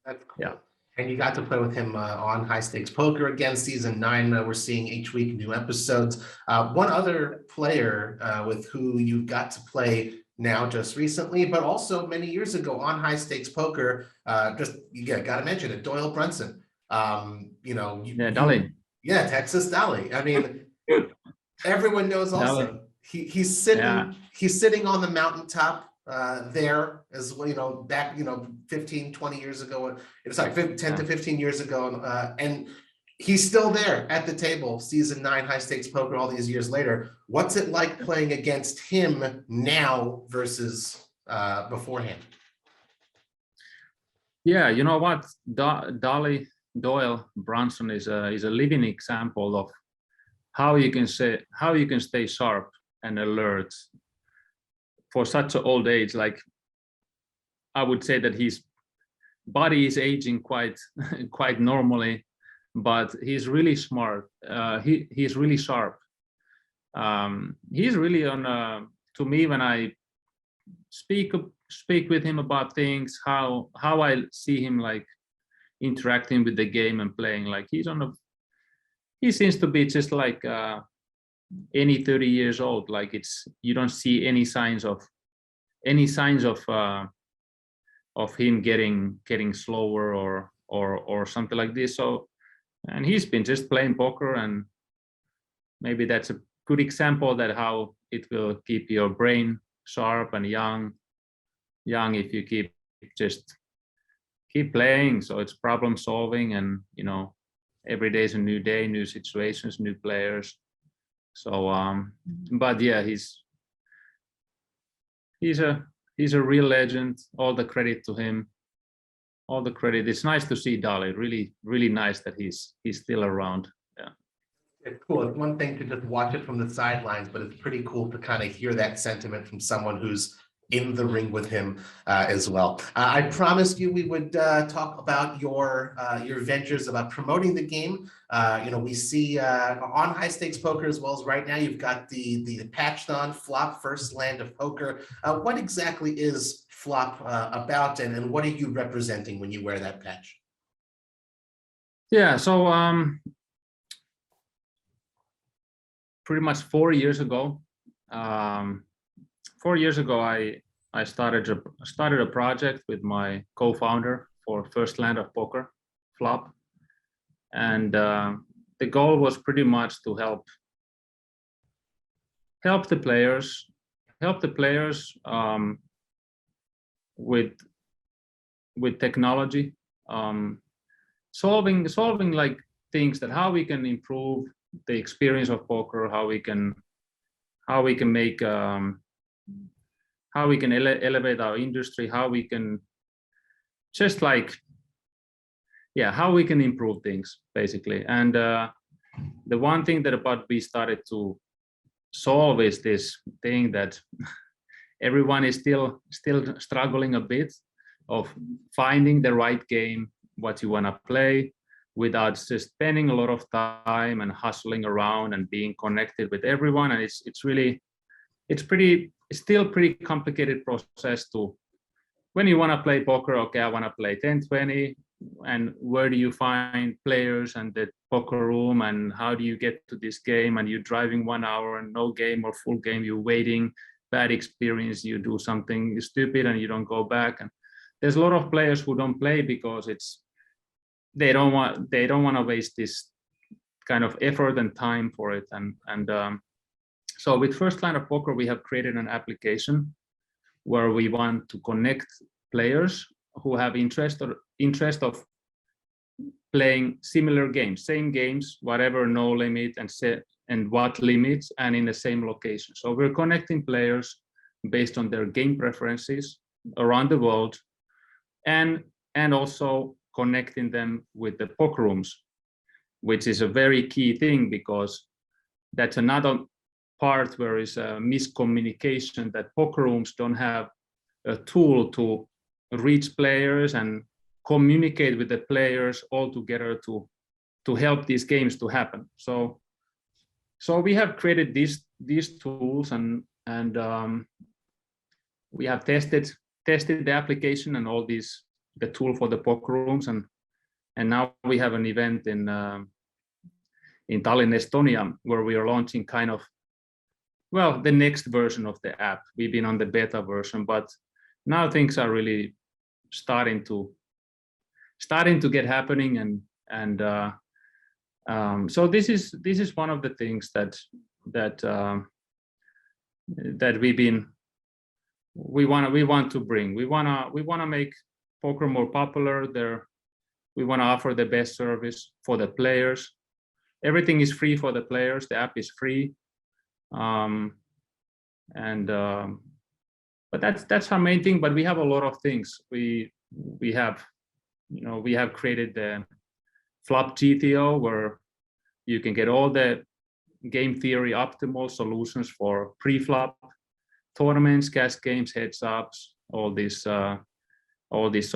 That's cool. Yeah. And you got to play with him on High Stakes Poker again, season 9. We're seeing each week new episodes. One other player with who you got to play now just recently, but also many years ago on High Stakes Poker, got to mention it, Doyle Brunson. Dolly. Yeah, Texas Dolly. I mean, everyone knows also. Dolly. He's sitting on the mountaintop there as well, back 15, 20 years ago, sorry, 10 to 15 years ago, and he's still there at the table, season 9 High Stakes Poker all these years later. What's it like playing against him now versus beforehand? Yeah, you know what, Doyle Brunson is a living example of how you can stay sharp and alert for such an old age. Like, I would say that his body is aging quite normally, but he's really smart. He's really sharp. He's really on. To me, when I speak with him about things, how I see him like interacting with the game and playing, like he seems to be just like any 30 years old. Like, you don't see any signs of him getting slower or something like this. So, and he's been just playing poker, and maybe that's a good example that how it will keep your brain sharp and young if you keep playing. So it's problem solving, and every day is a new day, new situations, new players. So but yeah, he's a real legend. All the credit to him. All the credit. It's nice to see Dolly. Really, really nice that he's still around. Yeah. It's cool. It's one thing to just watch it from the sidelines, but it's pretty cool to kind of hear that sentiment from someone who's in the ring with him as well. I promised you we would talk about your ventures about promoting the game. We see on High Stakes Poker, as well as right now, you've got the patched on Flop First Land of Poker. What exactly is Flop about, and what are you representing when you wear that patch? Yeah, so pretty much 4 years ago, 4 years ago, I started a project with my co-founder for First Land of Poker, Flop, and the goal was pretty much to help the players with technology, solving like things that how we can improve the experience of poker, how we can make how we can elevate our industry, how we can just like, yeah, how we can improve things basically. And the one thing that about we started to solve is this thing that everyone is still struggling a bit of finding the right game, what you want to play, without just spending a lot of time and hustling around and being connected with everyone. And it's still pretty complicated process to, when you want to play poker, okay, I want to play 10-20, and where do you find players and the poker room, and how do you get to this game, and you're driving 1 hour and no game or full game, you're waiting, bad experience, you do something stupid and you don't go back. And there's a lot of players who don't play because they don't want to waste this kind of effort and time for it. And so with First Land of Poker, we have created an application where we want to connect players who have interest of playing similar games, same games, whatever, no limit and what limits, and in the same location. So we're connecting players based on their game preferences around the world, and also connecting them with the poker rooms, which is a very key thing, because that's another part where is a miscommunication, that poker rooms don't have a tool to reach players and communicate with the players all together to help these games to happen. So we have created these tools, and we have tested the application and all the tool for the poker rooms, and now we have an event in Tallinn, Estonia, where we are launching kind of, well, the next version of the app. We've been on the beta version, but now things are really starting to get happening, and so this is one of the things that we want to bring. We want to make poker more popular. We want to offer the best service for the players. Everything is free for the players. The app is free, but that's our main thing. But we have a lot of things. We have created the flop GTO, where you can get all the game theory optimal solutions for pre-flop tournaments, cash games, heads ups, all this. So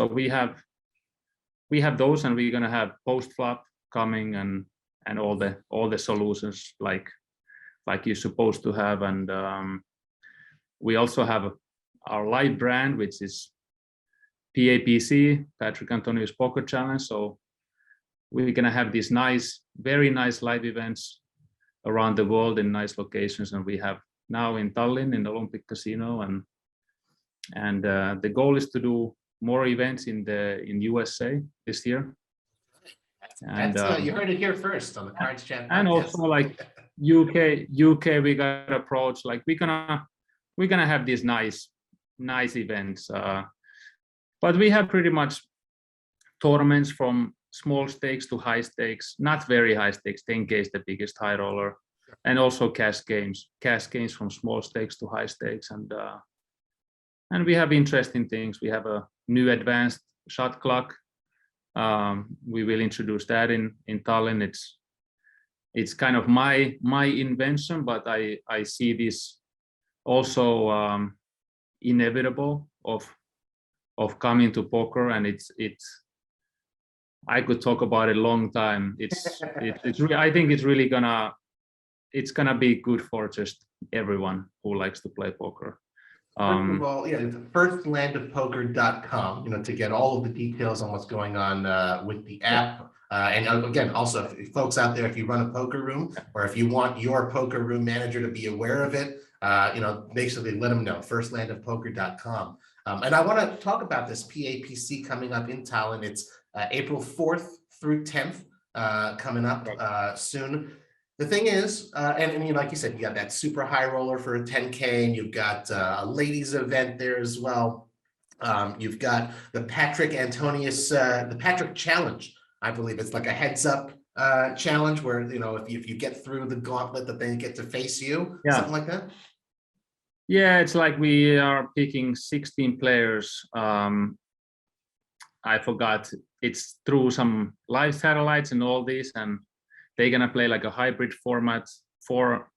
we have those, and we're gonna have post-flop coming, and all the solutions like you're supposed to have. And we also have our live brand, which is PAPC, Patrik Antonius Poker Challenge. So we're gonna have these very nice live events around the world in nice locations, and we have now in Tallinn in the Olympic Casino, and the goal is to do more events in USA this year. And you heard it here first on the CardsChat podcast. And also like UK we got approached, like we're gonna have these nice events, but we have pretty much tournaments from small stakes to high stakes, not very high stakes. 10K is the biggest high roller, and also cash games from small stakes to high stakes, and we have interesting things. We have a new advanced shot clock. We will introduce that in Tallinn. It's kind of my invention, but I see this also inevitable of coming to poker, and it's I could talk about it a long time. It's really, I think it's gonna be good for just everyone who likes to play poker. First of all, firstlandofpoker.com, to get all of the details on what's going on with the app. And again, also, if folks out there, if you run a poker room, or if you want your poker room manager to be aware of it, basically let them know, firstlandofpoker.com. And I want to talk about this PAPC coming up in Tallinn. It's April 4th through 10th coming up soon. The thing is, and like you said, you got that super high roller for a 10K, and you've got a ladies event there as well. You've got the Patrik Antonius, the Patrik Challenge. I believe it's like a heads up challenge where, if you get through the gauntlet, that they get to face you, something like that. Yeah, it's like we are picking 16 players. I forgot, it's through some live satellites and all this, and they're gonna play like a hybrid format, four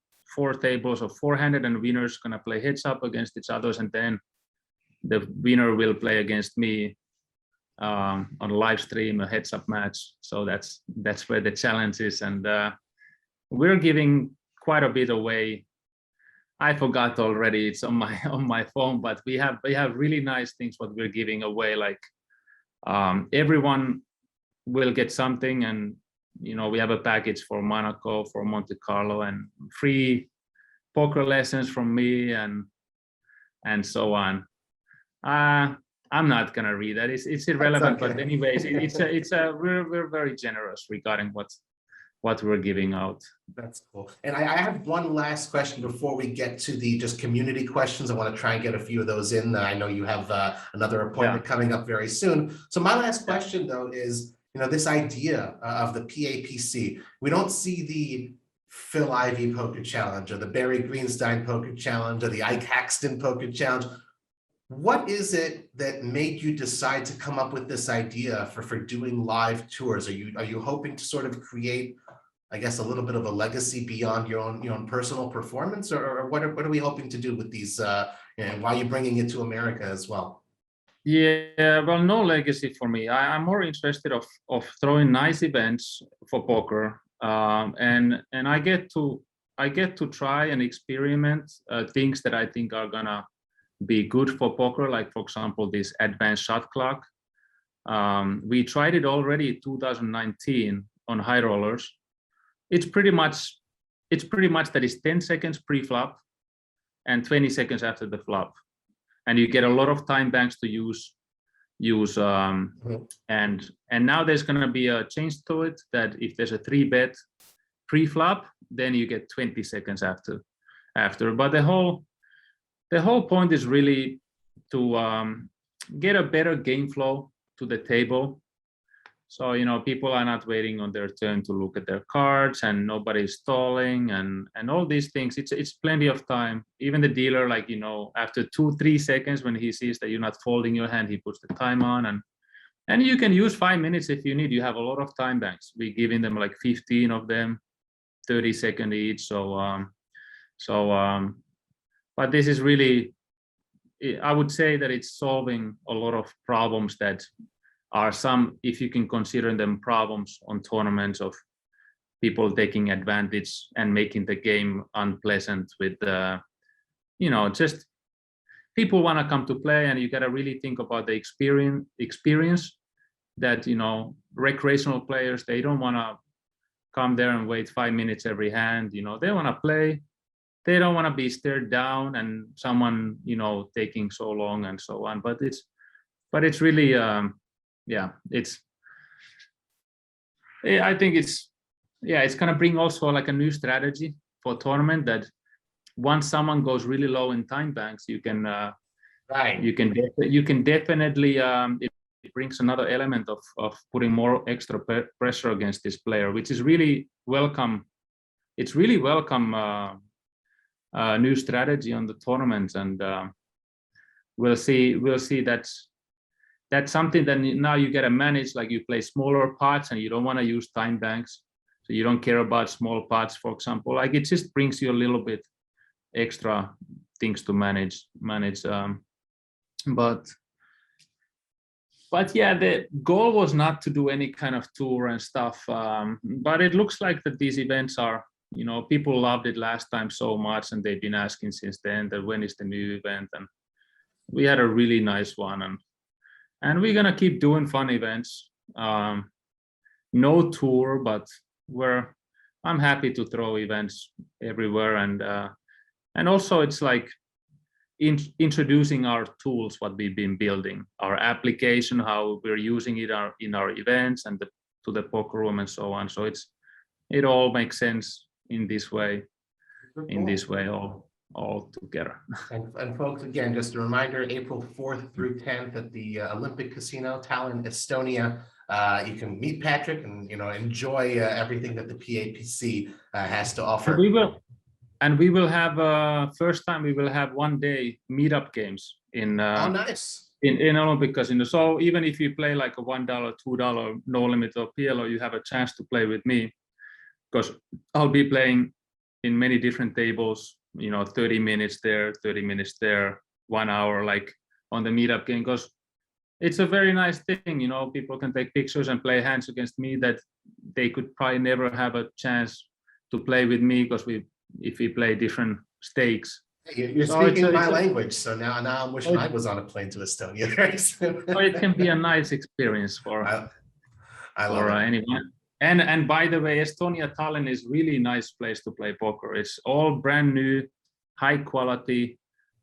tables of four-handed, and winners gonna play heads up against each other, and then the winner will play against me on a live stream, a heads up match. So that's where the challenge is, and we're giving quite a bit away. I forgot already, it's on my phone, but we have really nice things what we're giving away. Like everyone will get something, and we have a package for Monaco, for Monte Carlo, and free poker lessons from me, and so on. I'm not gonna read that. It's irrelevant, okay. But anyways, we're very generous regarding what we're giving out. That's cool. And I have one last question before we get to the just community questions. I want to try and get a few of those in. I know you have another appointment coming up very soon. So my last question though is, this idea of the PAPC, we don't see the Phil Ivey Poker Challenge or the Barry Greenstein Poker Challenge or the Ike Haxton Poker Challenge. What is it that made you decide to come up with this idea for doing live tours? Are you hoping to sort of create, I guess, a little bit of a legacy beyond your own personal performance, or what are we hoping to do with these? And why are you bringing it to America as well? Yeah, well, no legacy for me. I'm more interested of throwing nice events for poker, and I get to try and experiment things that I think are gonna be good for poker, like for example this advanced shot clock. We tried it already in 2019 on high rollers. It's pretty much that it's 10 seconds pre-flop and 20 seconds after the flop, and you get a lot of time banks to use. And now there's going to be a change to it that if there's a 3-bet pre-flop, then you get 20 seconds after. But the whole point is really to get a better game flow to the table. So, people are not waiting on their turn to look at their cards, and nobody's stalling and all these things. It's plenty of time. Even the dealer, after 2-3 seconds, when he sees that you're not folding your hand, he puts the time on, and you can use 5 minutes if you need. You have a lot of time banks. We're giving them like 15 of them, 30 seconds each. But this is really, I would say that it's solving a lot of problems that are some, if you can consider them problems on tournaments, of people taking advantage and making the game unpleasant with just people want to come to play, and you got to really think about the experience that recreational players, they don't want to come there and wait 5 minutes every hand. They want to play. They don't want to be stared down and someone taking so long and so on. But it's really I think it's going to bring also like a new strategy for tournament, that once someone goes really low in time banks, you can definitely it brings another element of putting more extra pressure against this player, which is really welcome. It's really welcome new strategy on the tournaments, and we'll see that's something that now you got to manage. Like, you play smaller pots and you don't want to use time banks, so you don't care about small pots, for example. Like, it just brings you a little bit extra things to manage. But yeah, the goal was not to do any kind of tour and stuff. But it looks like that these events are, people loved it last time so much, and they've been asking since then that when is the new event, and we had a really nice one, and we're gonna keep doing fun events. No tour, but I'm happy to throw events everywhere, and also it's like introducing our tools, what we've been building, our application, how we're using it in our events and to the poker room and so on. So it all makes sense in this way, all together. And folks, again, just a reminder, April 4th through 10th at the Olympic Casino, Tallinn, Estonia. You can meet Patrik and enjoy everything that the PAPC has to offer. And we will have first time we will have 1-day meetup games in oh, nice. in Olympic Casino. So even if you play like a $1, $2 no limit or PLO, you have a chance to play with me, because I'll be playing in many different tables. 30 minutes there, 30 minutes there, 1 hour, like on the meetup game, because it's a very nice thing. People can take pictures and play hands against me that they could probably never have a chance to play with me, because if we play different stakes. You're speaking my language, so now I'm wishing I was on a plane to Estonia very soon. So it can be a nice experience for anyone. And by the way, Estonia, Tallinn is really nice place to play poker. It's all brand new, high quality.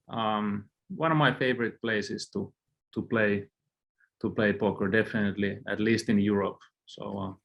One of my favorite places to play poker, definitely, at least in Europe. So.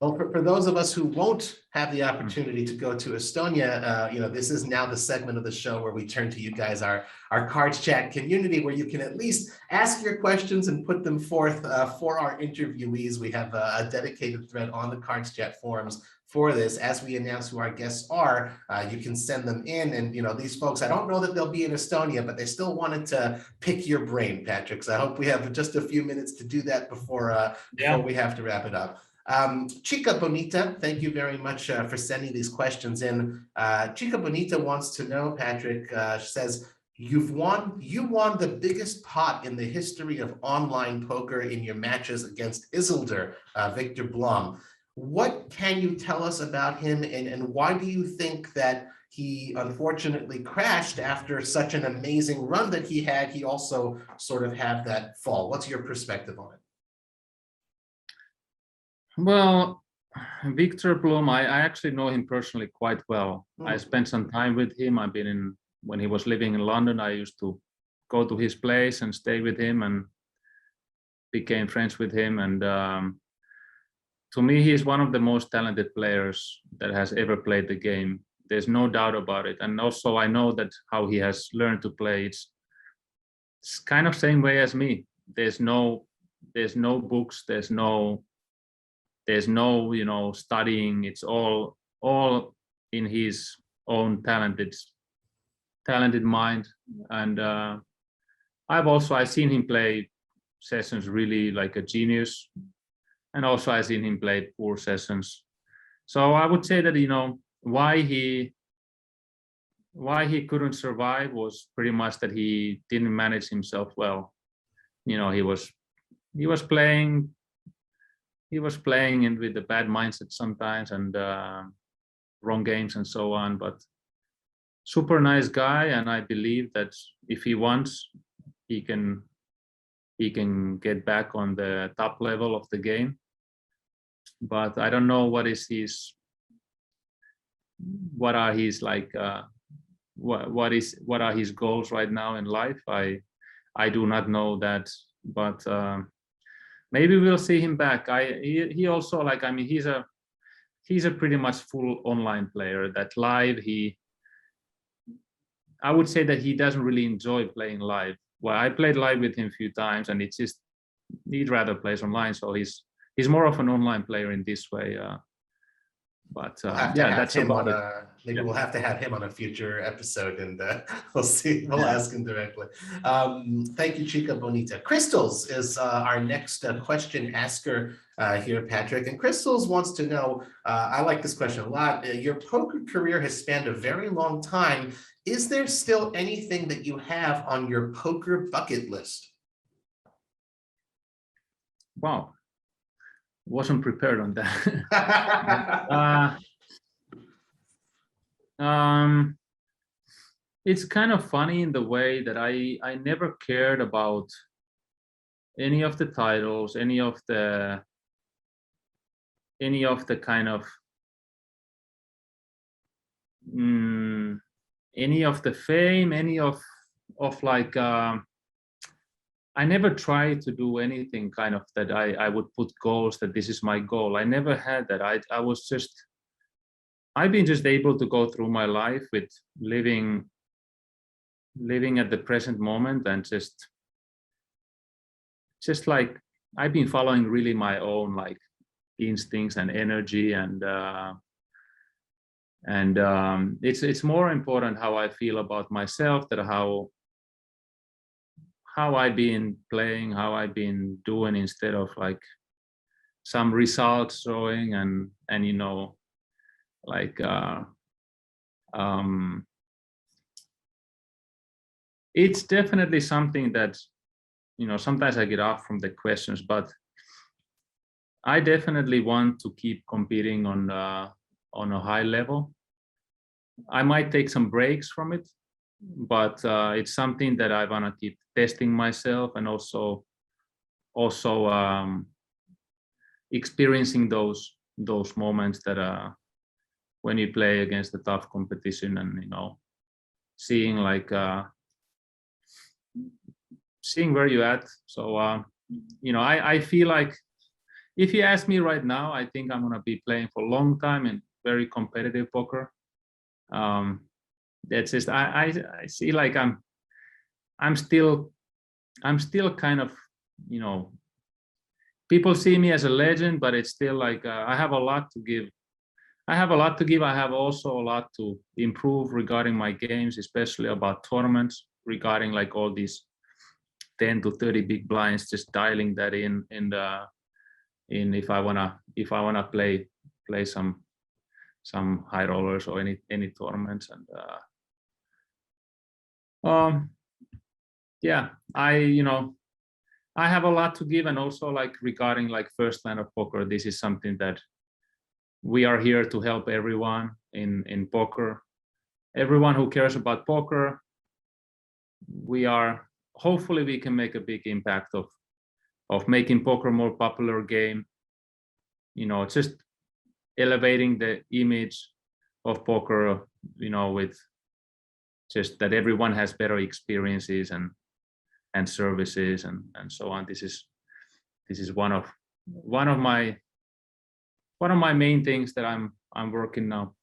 Well, for those of us who won't have the opportunity to go to Estonia, this is now the segment of the show where we turn to you guys, our CardsChat community, where you can at least ask your questions and put them forth for our interviewees. We have a dedicated thread on the CardsChat forums for this. As we announce who our guests are, you can send them in, and these folks, I don't know that they'll be in Estonia, but they still wanted to pick your brain, Patrik. So I hope we have just a few minutes to do that before we have to wrap it up. Chica Bonita, thank you very much for sending these questions in. Chica Bonita wants to know, Patrik, she says, you won the biggest pot in the history of online poker in your matches against Isildur, Victor Blom. What can you tell us about him, and why do you think that he unfortunately crashed after such an amazing run that he had? He also sort of had that fall. What's your perspective on it? Well, Victor Bloom, I actually know him personally quite well. I spent some time with him. I've been in, when he was living in London, I used to go to his place and stay with him and became friends with him. And to me, he is one of the most talented players that has ever played the game. There's no doubt about it. And also I know that how he has learned to play, it's kind of same way as me. There's no books, there's no studying. It's all in his own talented mind. And I've seen him play sessions really like a genius, and also I've seen him play poor sessions. So I would say that why he couldn't survive was pretty much that he didn't manage himself well. He was playing in with the bad mindset sometimes, and wrong games and so on. But super nice guy, and I believe that if he wants, he can get back on the top level of the game. But I don't know what are his like what are his goals right now in life. I do not know that, but maybe we'll see him back. He also, like, I mean, he's a pretty much full online player. That live, I would say that he doesn't really enjoy playing live. Well, I played live with him a few times, and it's just he'd rather plays online. So he's more of an online player in this way. But yeah, that's about it. Maybe we'll have to have him on a future episode, and we'll see. We'll ask him directly. Thank you, Chica Bonita. Crystals is our next question asker here, Patrik. And Crystals wants to know, I like this question a lot. Your poker career has spanned a very long time. Is there still anything that you have on your poker bucket list? Wow. Wasn't prepared on that. It's kind of funny in the way that I never cared about any of the titles, any of the kind of any of the fame, any of like I never tried to do anything kind of that I would put goals that this is my goal. I never had that. I've been just able to go through my life with living at the present moment, and just like I've been following really my own like instincts and energy, and it's more important how I feel about myself than how I've been playing, how I've been doing, instead of like some results showing and like it's definitely something that sometimes I get off from the questions, but I definitely want to keep competing on a high level. I might take some breaks from it, but it's something that I want to keep testing myself, and also experiencing those moments that when you play against the tough competition, and seeing like seeing where you're at. So I feel like if you ask me right now, I think I'm gonna be playing for a long time in very competitive poker. That's just I see like I'm still kind of people see me as a legend, but it's still like I have a lot to give. I have also a lot to improve regarding my games, especially about tournaments, regarding like all these 10 to 30 big blinds, just dialing that in if I wanna play some high rollers or any tournaments. And yeah, I have a lot to give. And also like regarding like first line of poker, this is something that we are here to help everyone in poker, everyone who cares about poker. Hopefully we can make a big impact of making poker a more popular game, just elevating the image of poker, with just that everyone has better experiences and services and so on. This is one of my main things that I'm working now.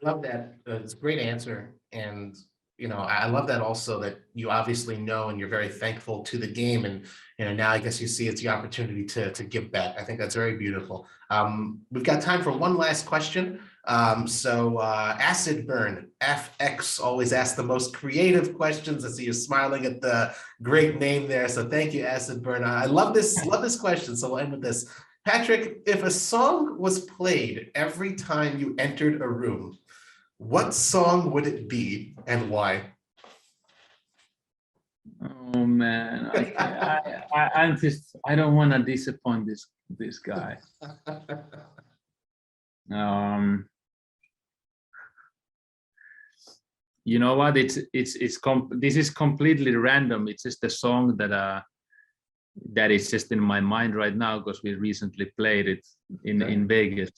I love that. It's a great answer. And, I love that also that you obviously know and you're very thankful to the game. And, now I guess you see it's the opportunity to give back. I think that's very beautiful. We've got time for one last question. Acid Burn FX always asks the most creative questions. I see you smiling at the great name there. So thank you, Acid Burn. I love this question. So we'll end with this. Patrik, if a song was played every time you entered a room, what song would it be and why? Oh man, I don't want to disappoint this guy. You know what? This is completely random. It's just a song that is just in my mind right now because we recently played it in Vegas.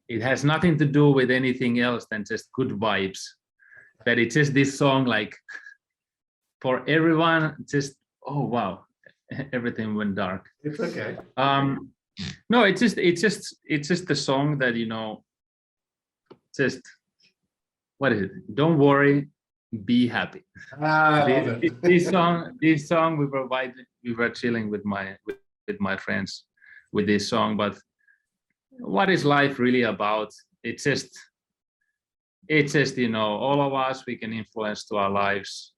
It has nothing to do with anything else than just good vibes. But it's just this song, like for everyone, just oh wow, everything went dark. It's okay. No, it's just the song that just what is it? Don't worry, be happy. This song we were chilling with my friends with this song, but what is life really about? It's just all of us, we can influence to our lives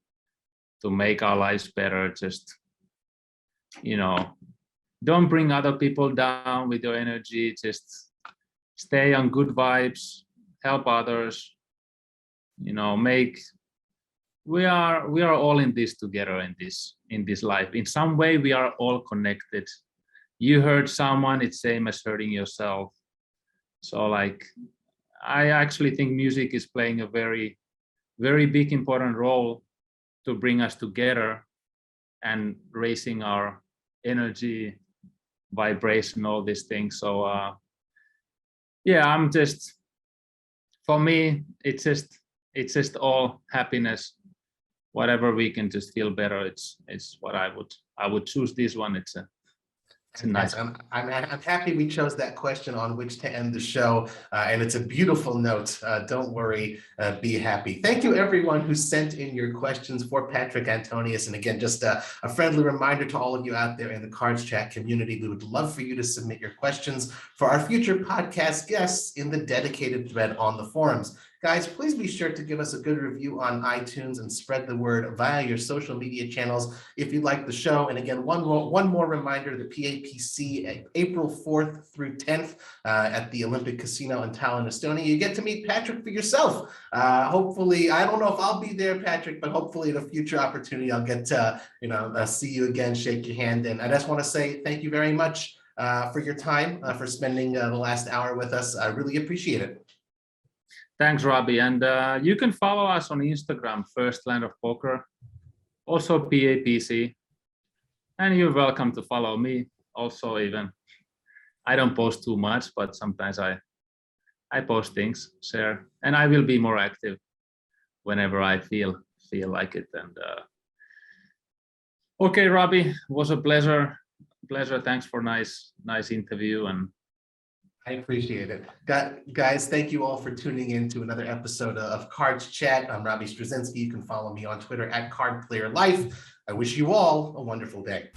to make our lives better. Just don't bring other people down with your energy. Just stay on good vibes, help others, we are all in this together in this life. In some way we are all connected. You hurt someone, it's same as hurting yourself. So like I actually think music is playing a very, very big important role to bring us together and raising our energy, vibration, all these things. So for me it's just all happiness. Whatever we can just feel better, it's what I would choose this one. It's a nice. I'm happy we chose that question on which to end the show, and it's a beautiful note. Don't worry, be happy. Thank you everyone who sent in your questions for Patrik Antonius. And again, just a friendly reminder to all of you out there in the CardsChat community, we would love for you to submit your questions for our future podcast guests in the dedicated thread on the forums. Guys, please be sure to give us a good review on iTunes and spread the word via your social media channels if you like the show. And again, one more reminder, the PAPC, April 4th through 10th at the Olympic Casino in Tallinn, Estonia. You get to meet Patrik for yourself. Hopefully, I don't know if I'll be there, Patrik, but hopefully in a future opportunity, I'll get to see you again, shake your hand. And I just want to say thank you very much for your time, for spending the last hour with us. I really appreciate it. Thanks, Robbie. And you can follow us on Instagram, First Land of Poker, also PAPC. And you're welcome to follow me also even. I don't post too much, but sometimes I post things, share, and I will be more active whenever I feel like it. And okay, Robbie, it was a pleasure. Thanks for nice interview. And I appreciate it. Guys, thank you all for tuning in to another episode of CardsChat. I'm Robbie Strazynski. You can follow me on Twitter @CardPlayerLife. I wish you all a wonderful day.